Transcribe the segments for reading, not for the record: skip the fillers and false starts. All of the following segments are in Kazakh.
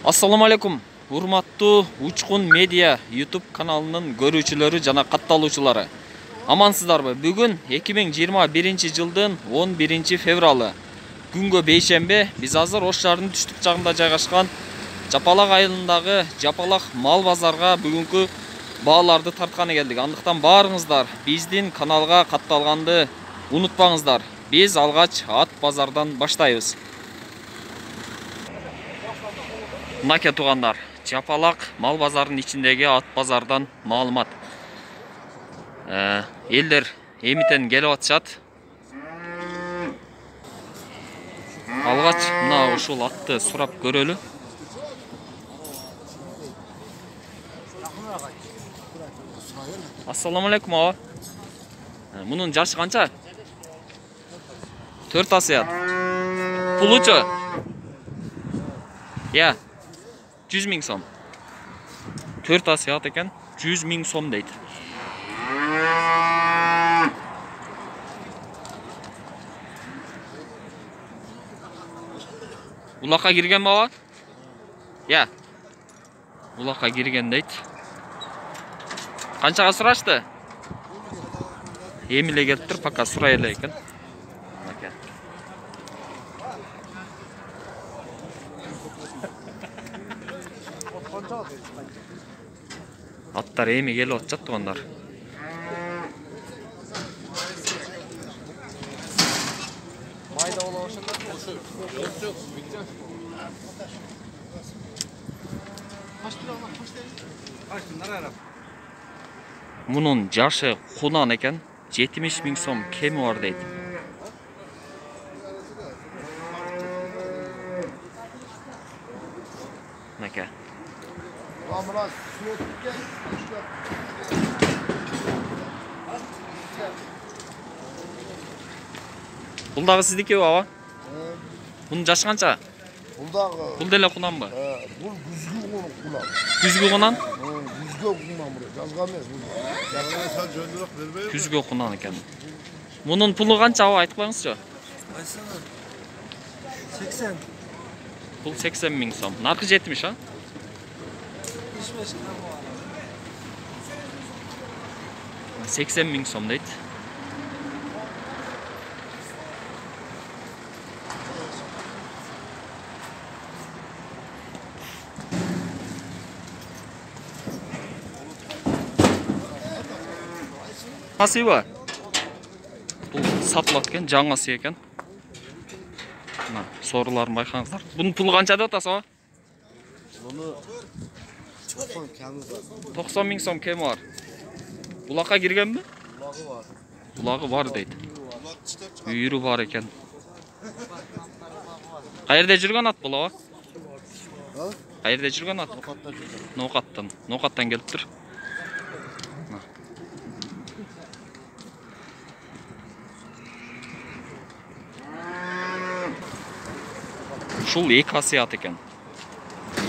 Assalamu alaikum. Урматтуу Учкун Медиа YouTube каналынын көрүүчүлөрү жана катталуучулары. Амансыздарбы? Бүгүн 2021 жылдын 11 февралы. Күнгө бейшембе. Биз азыр Ош шаарынын түштүк жагында жайгашкан Жапалак айылындагы Жапалак мал базарга бүгүнкү бааларды тартканы келдик. Андыктан баарыңыздар биздин каналга катталганды унутпаңыздар. Биз алгач ат базардан баштайбыз. Мынакей тугандар, Жапалак мал базарынын ичиндеги ат базардан маалымат. Элдер эмитен келип атышат. Алгач мына ушул атты сурап көрөлү. Ассаламу алейкум ага. Мунун жашы канча? 4 асыят. Пулучу? Я. 100 000 сом. 4 асыят экен, 100 000 сом дейт. Улакка кирген баба? Я. Улакка кирген дейт. Канчага сурашты? Эми эле келиптир, пока сурай эле экен. Аттар эми келип атышат тугандар. Майда боло башында. Мунун жашы кунан экен, 70 000 сом кеми бар дейт. Мынакей. Бул дагы сиздики баба? Бунун жашы канча? Бул деле кунанбы? Бул күзгү кунан. Күзгү кунан? Күзгү кунан бул. Жазган эмес бул. Жазган сал жөндөк бербейби? Күзгү кунан экен. Мунун пулу канча аба айтып коюңузчу? 80. Бул 80 000 сом. Наркы 70, а? 80 000 сом дейт. Спасибо. Бул сатылат экен, жаңасы экен. Мына сооруларын байкаңыздар. Бунун пулу канча деп атасыз ага? Муну 90 000 сом кеми бар. Улакка киргенби? Улагы бар. Улагы бар дейт. Үйүрү бар экен. Каерде жүргөн ат бул аба? Каерде жүргөн ат? Ноокаттан. Ноокаттан келиптир. Ушул 2 асыят экен.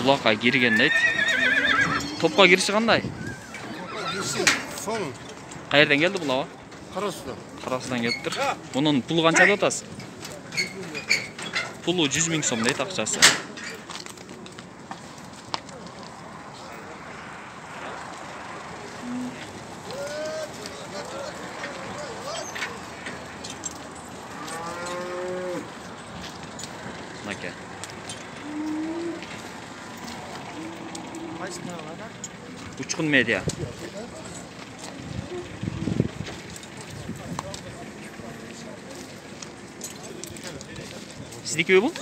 Улакка кирген дейт. Топко кириши кандай? Сол. Каерден келди бул аба? Карасудан. Карасудан келиптир. Мунун пулу канча деп атасыз? Пулу 100 000 сом дейт акчасы. Мынакей. Учкун Медиа. Сиздики бул?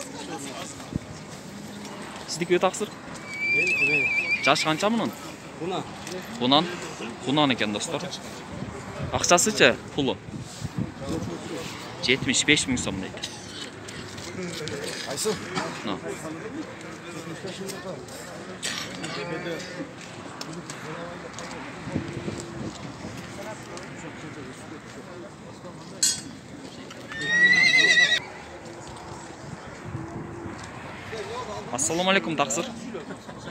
Сиздики таксыр? Жаш канча мунун? Кунан экен достор. Акчасычы, пулу? 75 000 сом дейт. Айсыл. Ассаламу алейкум таксыр.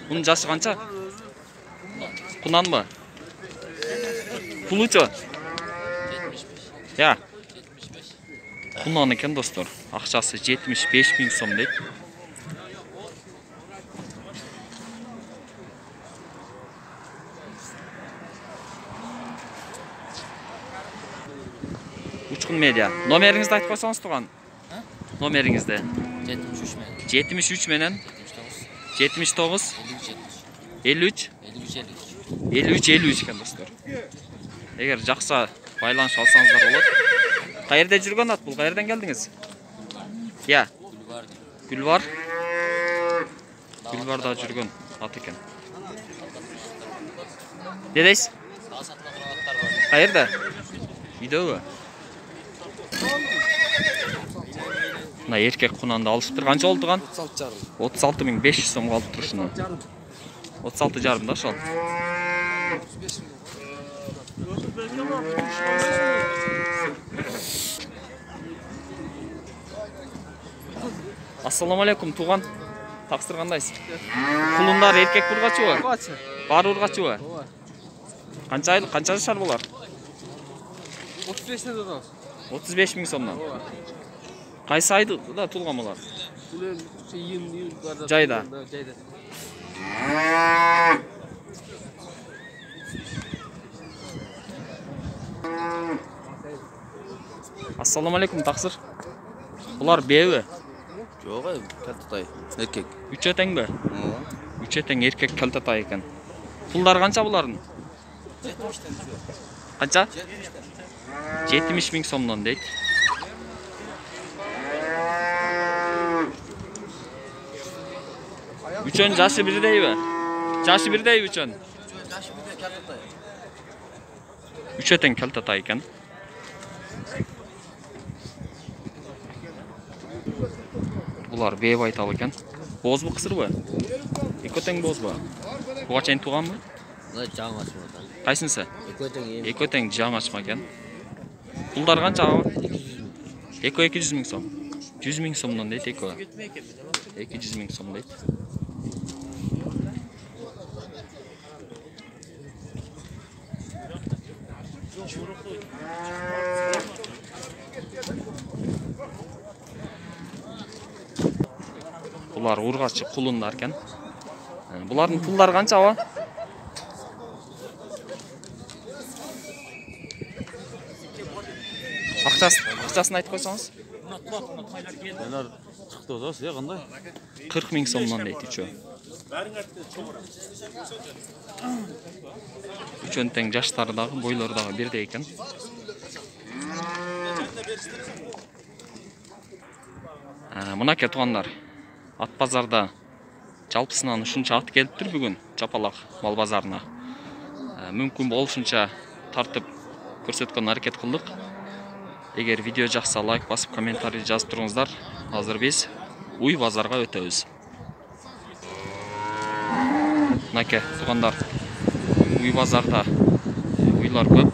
Бунун жашы канча? Кунанбы? Пулучу? Я. Кунан экен достор. Акчасы 75 000 сом дейт. Учкун медиа. Номериңизди айтып койсоңуз туган. Номериңизди. 73 менен 79 53 53 экен достор. Эгер жакшы байланыш алсаңыздар болот. Каерде жүргөн ат бул? Каерден келдиңиз? Я. Гүлбар. Гүлбарда жүргөн ат экен. Не дейсиз? Каерде? Үйдөбү? Мына эркек кунанды алышыптыр. Канча болду туган? 36.500 сом калыптыр ушуну. 36,5 да ошол. Ассаламу алейкум туган. Таксыр кандайсыз? Кулундар эркек ургачыбы? Баары ургачыбы? Канча айлык, канча жашар булар? 35 дедиңиз. 35 миң сомдон. Кайсы айда тулган булар? Жайда. Ассаламу алейкум таксыр. Булар беби? Жок, калтатай. Эркек. Үчөө теңби? Үчөө тең эркек калтатай экен. Пулдары канча булардын? 70 Канча? 70 миң сомдон дейт. Үчөн жашы бирдейби? Жашы бирдейби үчөн? Жашы бирдей калтатай. Үчөө тең калтатай экен. Булар беб айталы экен. Бозбу кысырбы? Экөө тең бозбу? Буга чейин туганбы? Жаңы ачмадан. Кайсынысы? Экөө тең жаңы ачма экен. Пулдар канча? Экөө 200 миң сом. 100 миң сомдон дейт экөө. 200 миң сом дейт. Булар ургачы кулундар экен. Булардын пулдары канча ба? Акчасын айтып койсоңуз? Алар чыкты да, кандай? 40 миң сомдон дейт үчөө. Үчөн тең жаштары дагы, бойлору дагы бирдей экен. Мынакей туугандар. Ат базарда жалпысынан ушунча ат келиптир бүгүн Чапалак мал базарына. Мүмкүн болушунча тартып көрсөткөн аракет кылдык. Эгер видео жакса лайк басып, комментарий жазып туруңуздар. Азыр биз уй базарга өтөбүз. Мынакей туугандар. Уй базарда уйлар көп.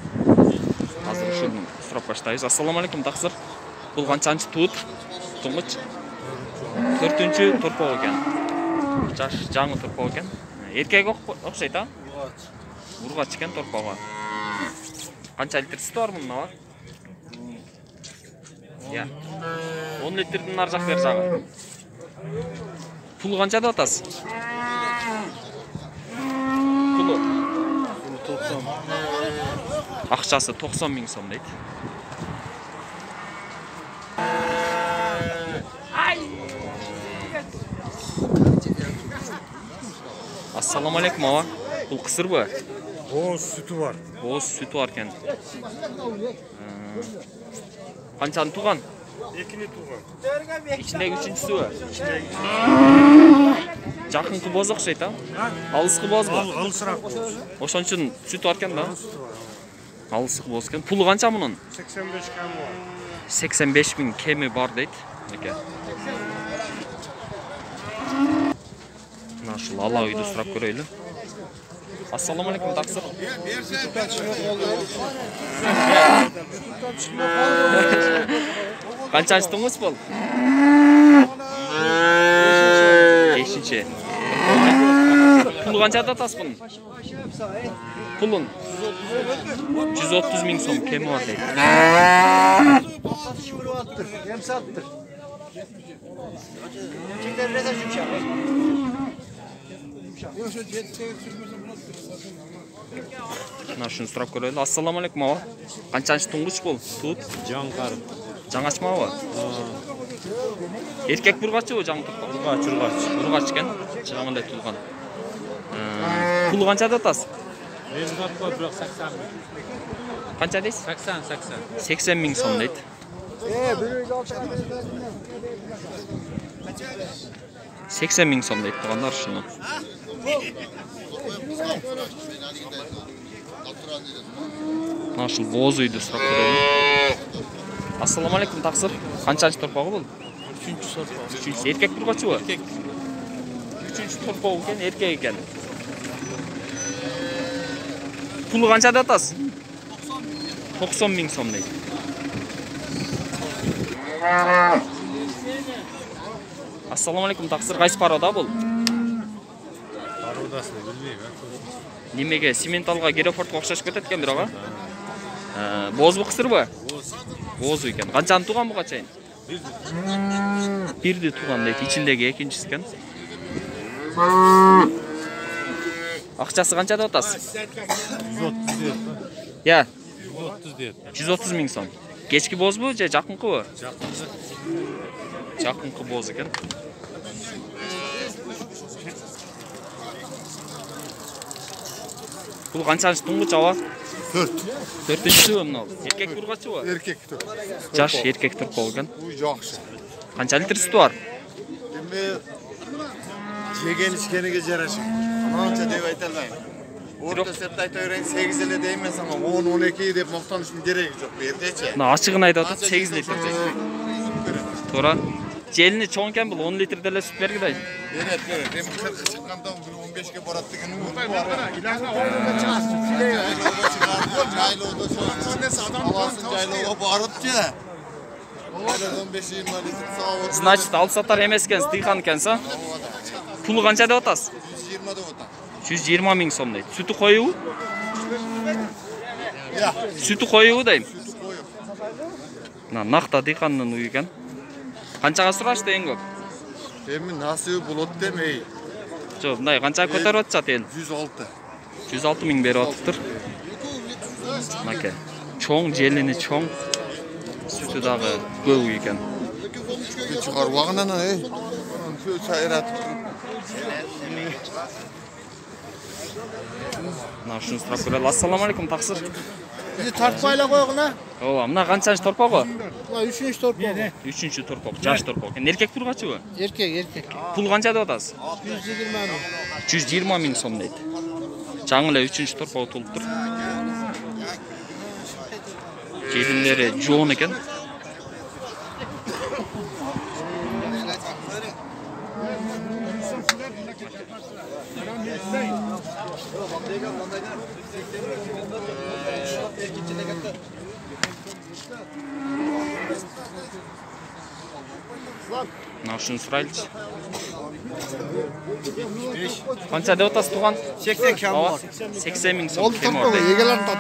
Азыр ушуну сурап баштайбыз. Ассаламу алейкум таксыр. Бул канчанчы туут? Туңгуч 4-чү торпок экен. Жаш жаңы торпок экен. Эркек окшойт, а? Ургач экен торпогу. Канча литр сүтү бар мунда бар? Я. 10 литрдин ар жак бер жагы. Пул канча деп атасыз? Пулу 90. Акчасы 90 миң сом дейт. Ассаламу алейкум ава. Бул кысырбы? Боз sütü var. Боз сүтү бар экен. Канчаны туган? Ekini tuğan. Ичиндеги үчүнчүсүбү? Жакынкы боз окшойт, а? Алыскы бозбу? Alısırak boz. Ошон үчүн сүтү бар экен да? Алыскы боз экен. Пулу канча мунун? 85 kamı var. 85 миң кеми бар дейт. Мынакей. Мына ушул ала үйдү сурап көрөйлү. Ассаламу алейкум таксыр. Канча ачтыңыз бул? 5-чи. Пулу канчада атасыз бунун? Пулун 130 миң сом кеми бар дейт. Мына шуны сурап көрөлү. Ассаламу алейкум aba. Канчанчы туңгуч бул? Тут. Жаңқар. Жаңачма aba. Эркек бургачы бу жаң турпак? Ургач экен. Жаңылай тулган. Пулу канча деп атасыз? Мен таппа бирок 80 миң. Канча дейсиз? 80. 80 миң сом дейт. 80 миң сом дейт тугандар шуну. Мына ушул боз үйдү сурап көрөлү. Ассаламу алейкум таксыр. Канчанчы торпогу бул? 3-чү сорпо. 3-чү эркек бургачы бу? Эркек. 3-чү торпогу экен, эркек экен. Пулу канча деп атасыз? 90 миң сом дейт. Ассаламу алейкум таксыр. Кайсы парода бул? Пародасын билбейм. Немеге Сименталга Герефортко окшошуп кетет экен бирок а? Бозбу кысырбы? Боз экен. Канчаны туган буга чейин? Бирди туган дейт. Ичиндеги экинчиси экен. Акчасы канча деп атасыз? 130 деп. Я, 130 деп. 130 миң сом. Кечки бозбу же жакынкыбы? Жакынды. Жакынкы боз экен. Бул канчанчы туңгуч аба? 4. 4-чү мына. Эркек бургачыбы? Эркек тур. Жаш эркек турпок экен. Уй жакшы. Канча литр сүтү бар? Эми жеген ичкениге жараша. Анча деп айта албайм. Орта септи айта берейин 8 эле дейм сага 10-12 деп моктонуштун кереги жок бу жердечи. Мына ачыгын айтып атат 8 литр дейт. Туура. Желини чоң экен бул 10 литр деле сүт бергидей. Берет. Эми 40 чыкканда 15ке барат деген үмүт бар. Жайлоого барыпчы. 15-20 литр сабыр. Значит, алсатар эмес экенсиз, тыйкан экенсиз. Пулу канча деп атасыз? 120 деп атам. 120 миң сом дейт. Сүтү коюбу? Сүтү коюбу дейм. Сүтү коюп. Мына накта тыйкандын уyu экен. Канчага сурашты эң көп? Эми насыбы болот демей. Жок, мындай канча көтөрүп атышат эл? 106. 106 миң берип атыптыр. Мынакей. Чоң, желини чоң. Сүтү дагы көп экен. Чыгарып алгандан сайрат. Мына ушуну сурап көрөлү. Ассаламу алейкум таксыр. Bizi tartmayla koyuna. Ооба, мына канчанчы торпогу? Ulan 3. torpaq. 3-чү торпок, жаш торпок. Эркек тургачыбы? Erkek. Пул канча деп атасыз? 120 ming. 120 миң сом дейт. Жаңы эле 3-чү торпогу тулуптур. Желинлери жоон экен. Мына ушуну сурайлычы. Канча деп атасыз туган? 80 km. 80 миң сом кем бар дейт. Egelerini tat.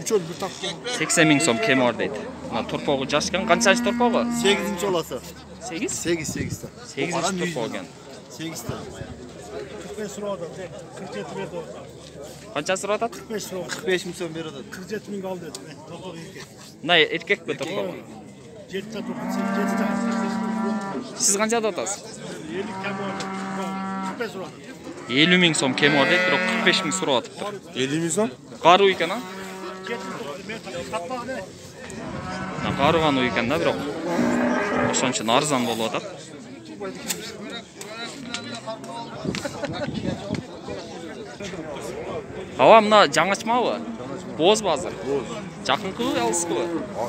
Üçöl bir tat. 80 миң сом кем бар дейт. Мына торпогу жаш экен. Канчанчы торпогу? 8. olası. 8? 8. 8-чи торпог экен. 8. 45 lira oldu. 47 lira oldu. Канча сурап атат? 45 lira oldu. 45 ming so'm beradi. 47 ming aldı. Topal erkek. Мына эркекпи торпогу? 7 tane 7 tane. Сиз канча деп атасыз? 50 km oldu. 45 lira oldu. 50 миң сом кем бар дейт, бирок 45 миң сурап атыптыр. 50 миң сом? Каруу экен а? 7 ben tatmak ne? Мына карыган уй экен да, бирок ошон үчүн арзан болуп атат. Аба, мына жаңачмабы? Бозбу азыр? Боз. Жакынкыбы, алыскыбы?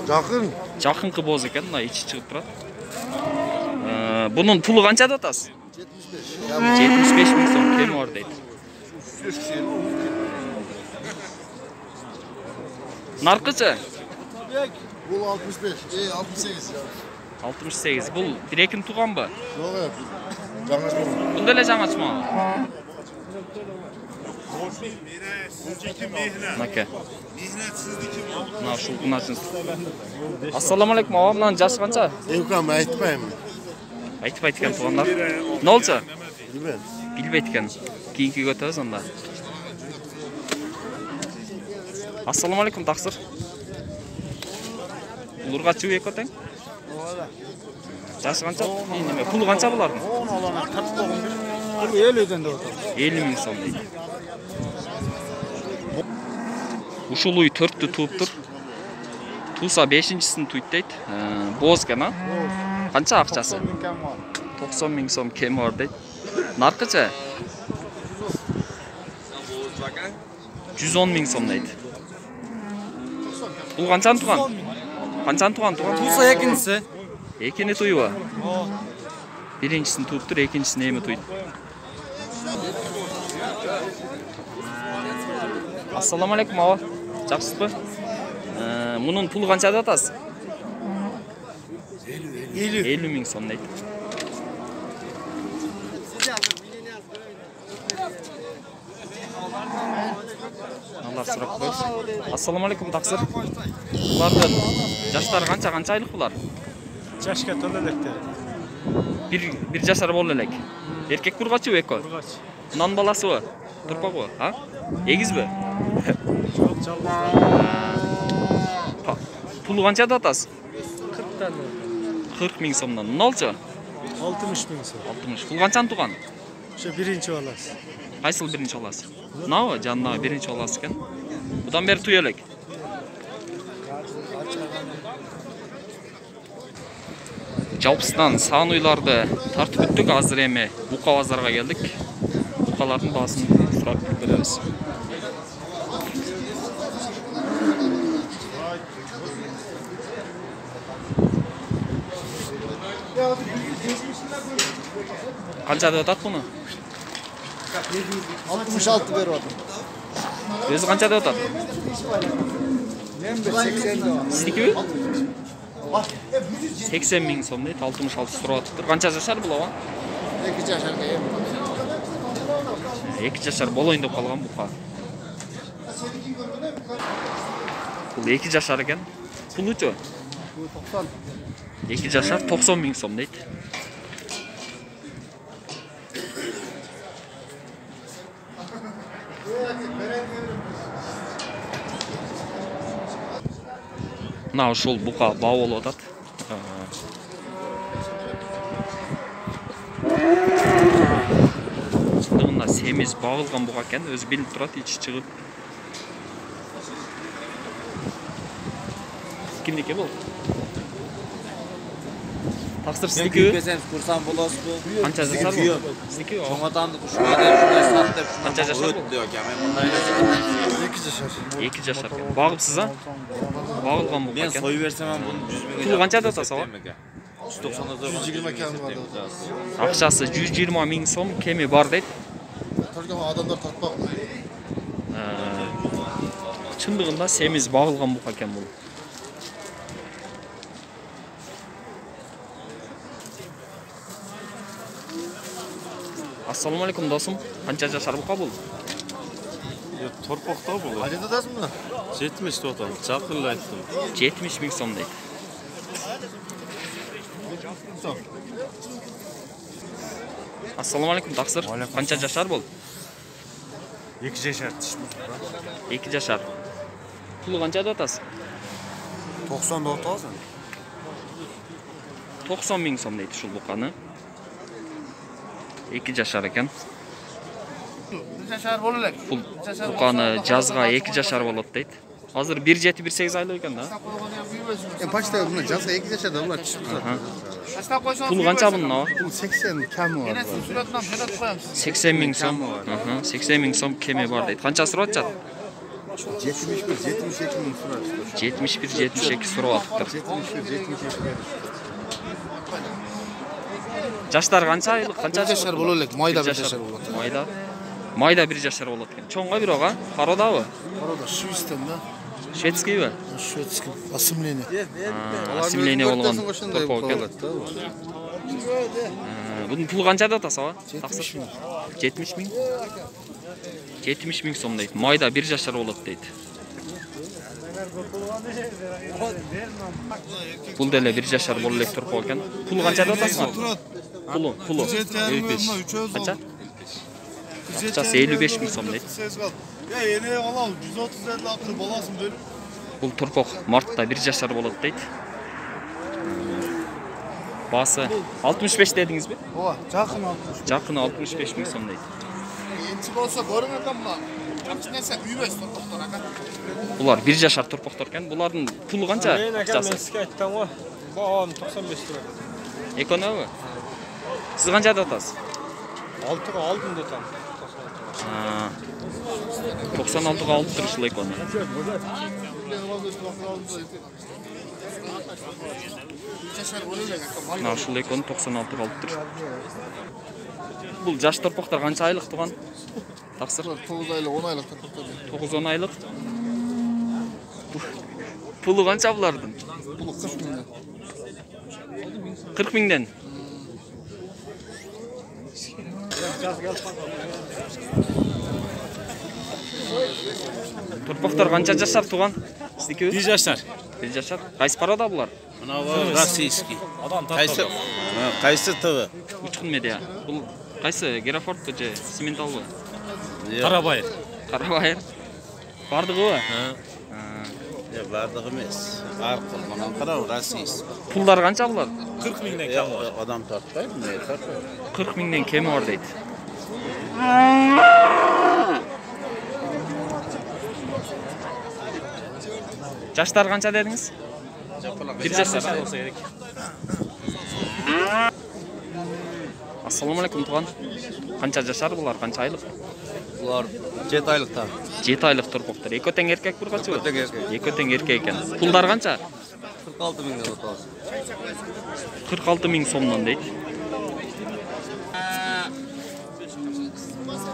Жакын. Жакынкы боз экен, мына ичи чыгып турат. Бунун пулу канча деп атасыз? 75 миң сом кем бар дейт. Наркычы? Бул 65, 68. 68. Бул бирекин туганбы? Жок. Жаңачма. Бул деле жаңачмабы? Наке. Мына ушул куначын. Ассаламу алейкум, аба, мынанын жашы канча? Эмкам айтпайм. Айтпайт экен тугандар. Не болчу? Билбейм. Bilbeyt eкен. Keyinkiga o'tamiz unda. Assalomu alaykum taqsir. Ulurga chiqib ekotang? Jasi qancha? Nima? Puli qancha bularning? 10 olana 40 boğum bir. 50 den de otam. 50 ming so'm deydi. Ушул уй 4-тү туыптыр. Туса 5-син туйт дейт. Боз экен, а? Канча акчасы? 90 миң сом кеми бар дейт. Наркыча? 110 миң сом дейт. Бул канчаны туган? Канчаны туган? Туса экинчиси. Экини туйбу? Биринчисин туыптыр, экинчисин эми туйт. Assalamu alaykum aba. Жакшысызбы? Мунун пулу канча деп атасыз? 50 миң сом дейт. Алар сурап коёбуз. Assalamu alaykum тақсыр. Булардын жаштары канча айлык булар? Жашка толо электе. Bir жашар болду элек. Эркек бургачыбы эко? Бургач. Нан баласыбы? Турпагы, а? Эгизби? Çok çaldı. Pulu kança da atasız? 40 tane. 40 ming so'mdan. Ne olca? 60 bin so'm. 60. Pul kançan tuğan? Şu birinci olası. Qaysil birinci olası? Nava canına birinci olası eken. Budan beri tuyelek. Жалпысынан сан уйларды тартып өттік. Азыр эми бука базарга келдик. Букалардын баасын сурап беребиз. Kança деп атат буну? 66 berip atım. Өзү канча деп атат? Men 80 de var. Сиздикиби? 80 миң сом дейт, 66 сурап атыптыр. Канча жашар бул ага? 2 yaşarga em. 2 жашар болоюн деп калган бука. Бул 2 жашар экен. Пулучу? 90. 2 жашар 90 миң сом дейт. Мына ушул бука баа болуп атат. Чындыгында семиз багылган бука экен, өзү билип турат, ичи чыгып. Кимдики бул? Тақсыр сиздикиби? Көйсем курсан болосузбу? Канча жашар бул? Сиздики? Чоңотанды ушуга деп шундай сат деп Канча жашар бул? өттү экен. Мен мындай эле 2 yaşar. 2 жашар экен. Багыпсыз, а? Багылган бука мен экен. сою берсем мен буну 100 миңге. Пулу канча деп атасыз, ага? 120 kağıdı var da. Акчасы 120 миң сом кеми бар дейт. Tarkan adamlar tatbak. Чындыгында семиз багылган бука экен бул. Assalomu alaykum do'stim. Qancha jashar buqa bul? Torpaqda bu. Hadi dadasın mı? 70 total. Çakırla aytdım. 70 ming so'm deydi. Assalomu alaykum taqsir. Qancha jashar bul? 2 yaşar. 2 jashar. Puli qancha deb atasiz? 90 da ortağısın. 90 ming so'm deydi shu buqani. 2 jashar ekan. Yaşar bolulek. Pul buqani жазга 2 jashar bo'ladi deydi. Hozir 1.7-1.8 oylik ekan da. Paçta buna жазga 2 yaşar da ular çıktı zaten. Pul qancha bunun? 80 kemi var. 80 ming so'm. 80 ming so'm kemi bor deydi. Qanchasi so'rayapti? 71 ming so'rar. 71-72 so'rayapti. 71 Жаштар канча айлык? Канча жашар болот элек, майда 1 жашар болот. Майда 1 жашар болот экен. Чоңго бирок, а? Кародабы? Арада Швейцтен да. Шведскийби? Шведский. Ассимиление. Ассимиление болгон. Bunun pulu kança da atası, ha? 70 ming. 70 ming? 70 ming so'm deydi. Mayda 1 jashar bo'ladi deydi. Pul dele 1 jashar bo'lib turib qolgan. Pul qancha da atası? Pulu. 3 Qancha? Акчасы 55 миң сом дейт. Ya yeni alalım 130 akıl balasın böyle. Бул турпок мартта 1 жашар болот дейт. Басы 65 дедиңизби? Ova, жақын 60. Жакыны 65 миң сом дейт. İnci olsa görünürden mi? Kapısındansa üyümeyiz topuktan aka. Булар 1 жашар турпоктор экен. Булардын пулу канча акчасы? Sike ayttan var. Bağım 95 lira. Экономи. Сиз канчада атасыз? 6'ga aldım da tam. 96'ga алып турушул экону. Мына ушул экону 96'ga алып тур. Бул жаш торпоктор канча айлык туган? Таксыр 9 aylık 10 aylık topuktan. 9-10 айлык. Пулу канча булардын? Bunu 40 milyon. 40 миңден. Торпоктор канча жашар туган? Сиздики? 1 жашар. 1 жашар. Кайсы парада булар? Мына российский. Кайсы ТВ? Учкун медиа. Бул кайсы? Герафордбу же Сименталбы? Карабайыр. Карабайыр. Бардыгыбы? Бардығы емес. Арқыл, мынан қарау, российский. Пулдар канча булар? 40 миңден кем бар. Адам тартпайды, не тартпайды. 40 миңден кеми бар дейт. Жаштар канча дедиңиз? 1 жашар болса керек. Ассаламу алейкум туган. Канча жашар булар? Канча айлык? Bular 7 aylıkta. 7 айлык торпоктор. Экөө тең эркек бир качы? Экөө тең эркек экен. Пулдар канча? 46 milyon otaz. 46 миң сомдон дейт.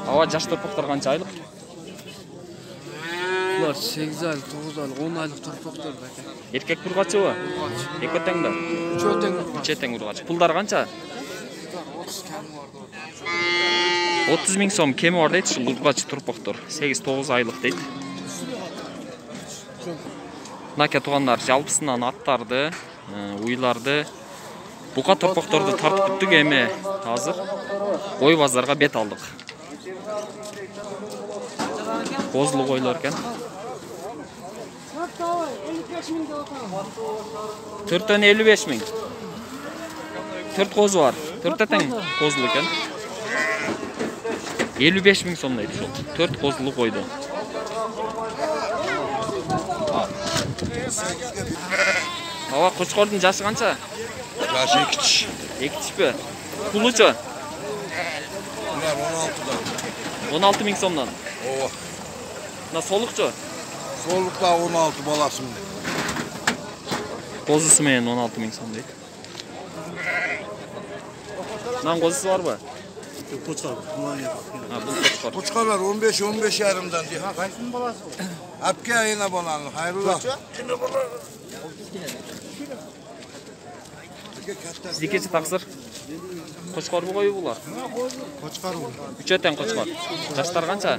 Ава жаш торпоктор канча айлык? Bular 8 aylık, 9 aylık, 10 aylık torpaklar da. Эркек бир качыбы? Экөө тең да? 3 teң var. 3 тең бир качы. Пулдар канча? 30 миң сом кеми бар дейт. Ушул ургач турпоктор 8-9 айлык дейт. Мынаке тугандар, жалпысынан аттарды, уйларды, бука торпокторду тартып бүттүк. Эми азыр ой базарга бет алдык. Козлу койлор экен. 4-төн 55 миң. 4 козу бар. 4 тең козлу экен. 55 миң сом дейт ушул. 4 козлу койду. Ава кочкордун жашы канча? Yaşı 2 kişi. 2 тишпи? Пулучу? Bunlar 16'dan. 16 миң сомдон. Ova. Мына солукчу? Sollukta 16 balasın. Козусу менен 16 миң сом дейт. Мынанын козусу барбы? Koçlar. Bunlar yer. Бул кочкор. Uçkalar 15 yarımdan diye. Ha kaçın balası? Apke ayına balanlı. Hayrola. Сиздикичи таксыр? Кочкорбу кою булар? Koçkar bu. 3 тең кочкор. Жаштар канча?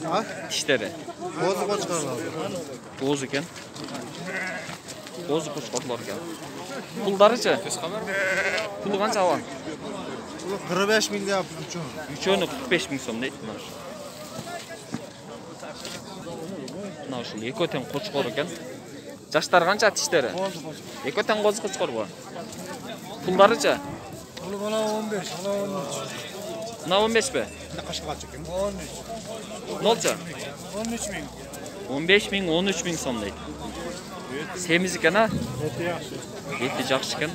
Ha? Тиштери? Kozu koçkarlar. 9 экен. 9 кочкорлор экен. Пулдарычы? Пулу канча ава? 45 milyon yaptım çoğu. Үчөөнү 45 миң сом дейт. Мына ушул экөө тең кочкор экен. Жаштар канча тиштери? Экөө тең козу кочкорбу? Пулдарычы? Bunu bana 15, bana 13. Мына 15 Ne kaşık açık kim? 13. Нолчу? 13 bin. 15 миң, 13 миң сом дейт. Семиз экен, а? Eti yaxşı. Эти жакшы экен.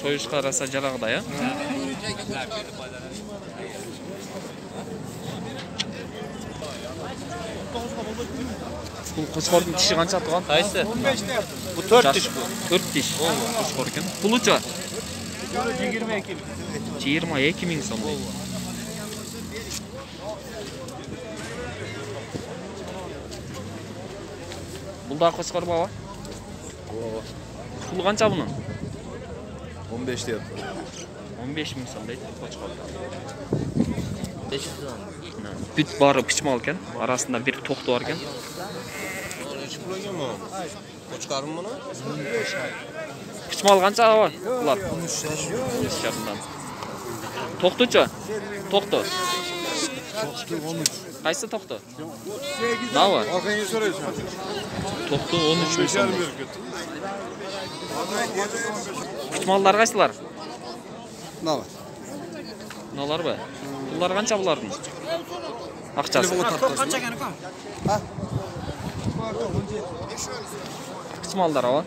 Союшка араса жарагыдай, а? Бул кочкордун тиши канча туган? Kaysı? Bu 4 diş bu. 4 diş. Kuşkor eкен. Puluçu? 22 22 миң сом. Бул да кошкор баба? Пулу канча bunun? 15 diye. 15 миң сом дейт кошкор. Бүт бары пичмал экен. Арасында бир токту бар экен. Uçkarım bunu. Пичмал канча баба? Булар 13 жарымдан. Токтучу? Токту. Qaysi to'qti? Nava? Orqangga so'raysan. To'qti 13 ming so'm. Kuchmallar qaysilar? Nava. Nalar be? Bunlar qancha bularning? Aqchasi. Qancha ekan ukam? Kuchmallar ava?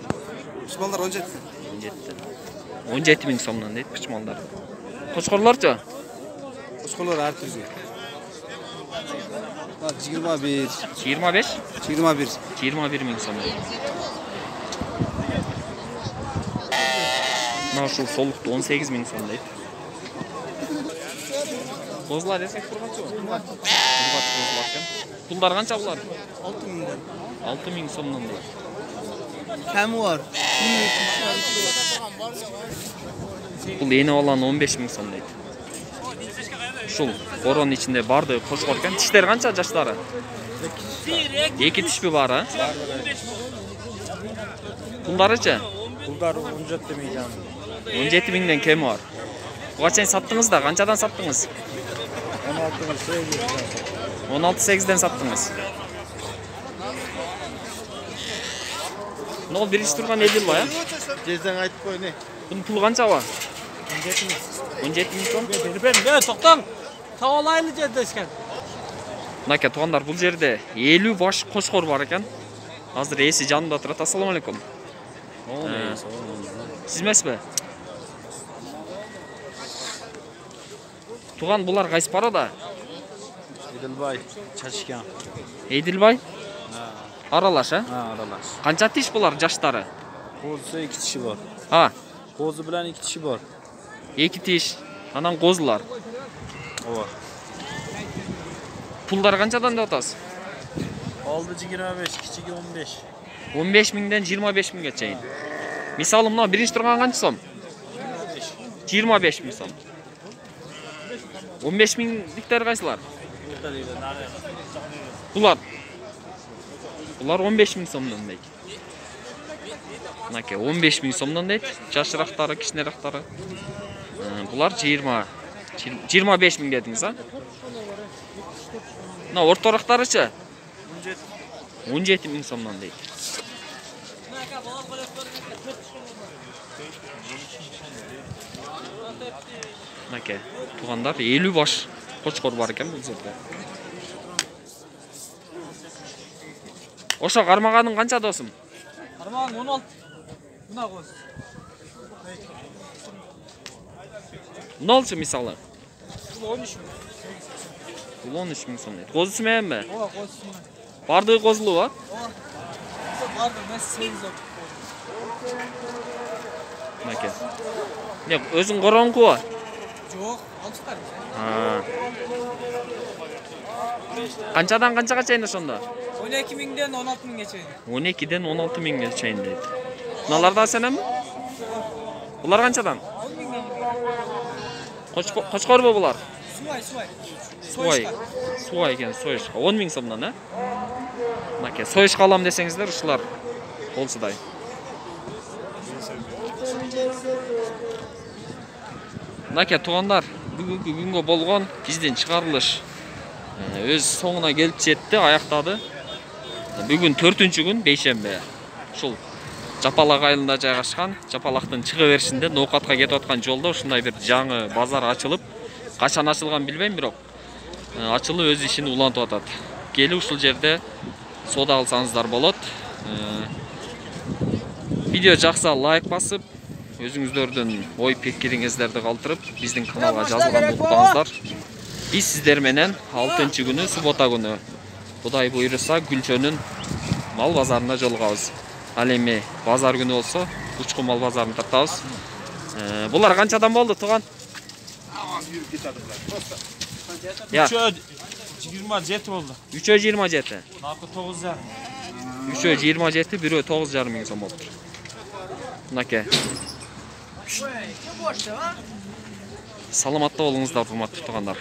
Usmonlar 17. 17 ming so'mdan deydi kuchmallar. Qo'chqorlarcha? Qo'chqorlar har turga. 21. 25? 21. 21 ming so'm. Mana shu soluqda 18 ming so'm deydi. Qo'zlar desek turgancha. Qo'zlar ekan. Pullar qancha bular? 6 mingdan. 6 ming so'mdan deydi. Kami var. Pul yeni olan 15 ming so'm deydi. Şul qo'ronning ichida bardi qo'shqor ekan. Tishlar qancha yoshlari? 2 tish bor, ha? Pullaricha? Pullar 17 mingdan. 17 mingdan kam bor. Qachon satdingiz-da? Qanchadan satdingiz? 16.8dan satdingiz. Ne oldu? Birinci turgan ne yıl var ya? Tezden aytıp koy ne? Bunun pulu kança var? 17 ming so'm. Ben to'xtang. Tavalaylı ceddesken. Naka tuğanlar bu yerde 50 baş qo'shqor var ekan. Hozir reisi janımda turadi. Assalomu alaykum. Siz emasmi? Tuğan bular qaysi parada? Edilbay, Çaşkan. Edilbay? Aralash, ha? Ha, aralash. Qancha tish bular yoshlari? Qo'zi 2 tishi bor. Ha, Qo'zi bilan 2 tishi bor. 2 tish. Anan qo'zlar. Ova. Pullar qanchadan deb otasiz? Oldi 25, kichigi 15. 15 mingdan 25 minggacha. Misol, mana birinchi turgan qancha so'm? 25 ming so'm. 15 mingliklar qaysilar? Bular 15 ming so'mdan deydi. Naka 15 ming so'mdan deydi. Yoshroqlari, kichikroqlari. Bular 25 ming dedingiz, ha? Na o'rtoqlaricha 17 ming so'mdan deydi. Naka tuğanlar 50 baş qo'chqor bor ekan bu yerda. O'sha qarmag'aning qancha do'sim? Qarmağın 16. Buna qo'y. Ne oldu misali? 13 ming. Bu 13 ming so'm deydi. Qo'zismaymi? Ova qo'ysin. Bardi qo'zluq bor. Vardı ben 8 oldu. Naka. Ne o'zing qorong'u bor. Yo'q, 6 tane. Ha. Qanchadan qanchagacha endi shunda? 12 mingden 16 minggacha. 12dan 16 minggacha deydi. Bulardan senami? Bular qanchadan? 10 mingdan. Qo'chqor bu bular. Suvay. Suvay ekan, so'yish. 10 ming so'mdan, ha? Naka, so'yish qalam desangizlar, shular bo'lsiday. Naka tuğanlar, bugungi kunga bo'lgan bizden chiqarilish o'z so'nguna kelib jetdi, oyoqtadi. Bugun 4-kun beyshanba. Shul Japalaq ayылында joylashgan, Japalaqdan chiqib berishinde Noqatga ketayotgan yo'lda shunday bir жаңы bozor ochilib, qachon ochilgan bilmayman, biroq ochilib o'z ishini ulantib atadi. Kelib ушул жерде soda alsаңыздар болот. Video жақса лайк басып, өзүңүздөрдүн ой пикириңиздерди калтырып, биздин каналга жазылганды унутпаңыздар. Биз сиздер менен 6-күнү суббота күнү Кудай буйруса Гүлчөнүн мал базарына жолугабыз. Ал эми базар күнү болсо Учкун мал базарына тартабыз. Булар канчадан болду, туган? 27 oldu. 3'e 27. Nakı 9'a. 3'e 27, biri 9,5 ming so'm oldu. Naka. Salamatda bolуңуздар, урматтуу тугандар.